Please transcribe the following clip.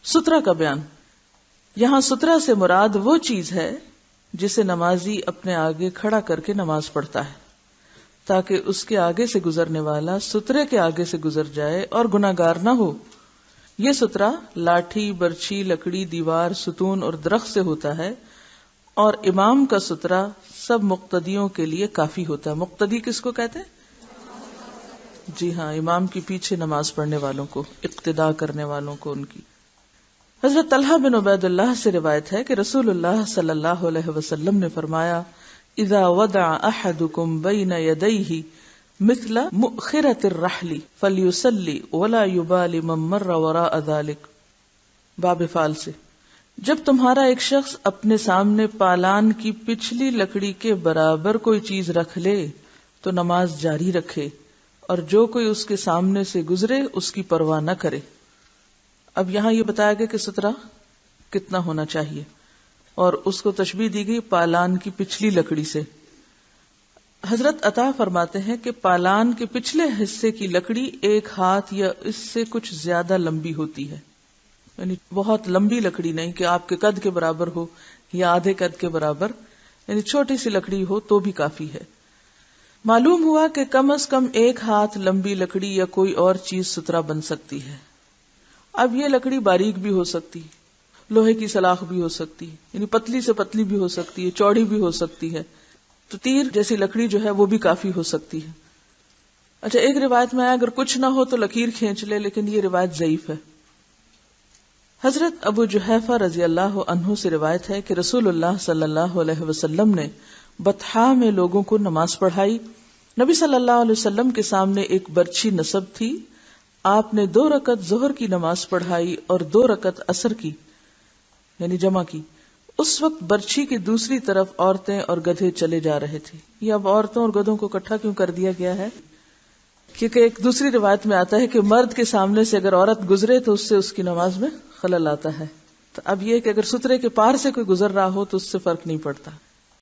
سترہ کا بیان. یہاں سترہ سے مراد وہ چیز ہے جسے نمازی اپنے آگے کھڑا کر کے نماز پڑھتا ہے تاکہ اس کے آگے سے گزرنے والا سترے کے آگے سے گزر جائے اور گناہگار نہ ہو. یہ سترہ لاٹھی، برچھی، لکڑی، دیوار، ستون اور درخت سے ہوتا ہے، اور امام کا سترہ سب مقتدیوں کے لیے کافی ہوتا ہے. مقتدی کس کو کہتے ہیں؟ جی ہاں، امام کے پیچھے نماز پڑھنے والوں کو، اقتداء کرنے والوں کو. ان کی حضرت طلحہ بن عبید اللہ سے روایت ہے کہ رسول اللہ صلی اللہ علیہ وسلم نے فرمایا: اذا وضع احدکم بین یدیہ مثل مؤخرۃ الرحل فلیصلی ولا یبال من مر وراء ذلک. باب فعل سے، جب تمہارا ایک شخص اپنے سامنے پالان کی پچھلی لکڑی کے برابر کوئی چیز رکھ لے تو نماز جاری رکھے، اور جو کوئی اس کے سامنے سے گزرے اس کی پرواہ نہ کرے. اب یہاں یہ بتایا گیا کہ سترہ کتنا ہونا چاہیے، اور اس کو تشبیہ دی گئی پالان کی پچھلی لکڑی سے. حضرت عطا فرماتے ہیں کہ پالان کے پچھلے حصے کی لکڑی ایک ہاتھ یا اس سے کچھ زیادہ لمبی ہوتی ہے، یعنی بہت لمبی لکڑی نہیں کہ آپ کے قد کے برابر ہو یا آدھے قد کے برابر، یعنی چھوٹی سی لکڑی ہو تو بھی کافی ہے. معلوم ہوا کہ کم از کم ایک ہاتھ لمبی لکڑی یا کوئی اور چیز سترہ بن سکتی ہے. اب یہ لکڑی باریک بھی ہو سکتی، لوہے کی سلاخ بھی ہو سکتی، یعنی پتلی سے پتلی بھی ہو سکتی ہے، چوڑی بھی ہو سکتی ہے، تو تیر جیسی لکڑی جو ہے وہ بھی کافی ہو سکتی ہے. اچھا، ایک روایت میں آیا اگر کچھ نہ ہو تو لکیر کھینچ لے، لیکن یہ روایت ضعیف ہے. حضرت ابو جحیفہ رضی اللہ عنہ سے روایت ہے کہ رسول اللہ صلی اللہ علیہ وسلم نے بطحاء میں لوگوں کو نماز پڑھائی. نبی صلی اللہ علیہ وسلم کے سامنے ایک برچھی نصب تھی. آپ نے 2 رکعت ظہر کی نماز پڑھائی اور 2 رکعت عصر کی، یعنی جمع کی. اس وقت برچھی کی دوسری طرف عورتیں اور گدھے چلے جا رہے تھے. یہ اب عورتوں اور گدھوں کو اکٹھا کیوں کر دیا گیا ہے؟ کیونکہ ایک دوسری روایت میں آتا ہے کہ مرد کے سامنے سے اگر عورت گزرے تو اس سے اس کی نماز میں خلل آتا ہے. تو اب یہ کہ اگر سترے کے پار سے کوئی گزر رہا ہو تو اس سے فرق نہیں پڑتا.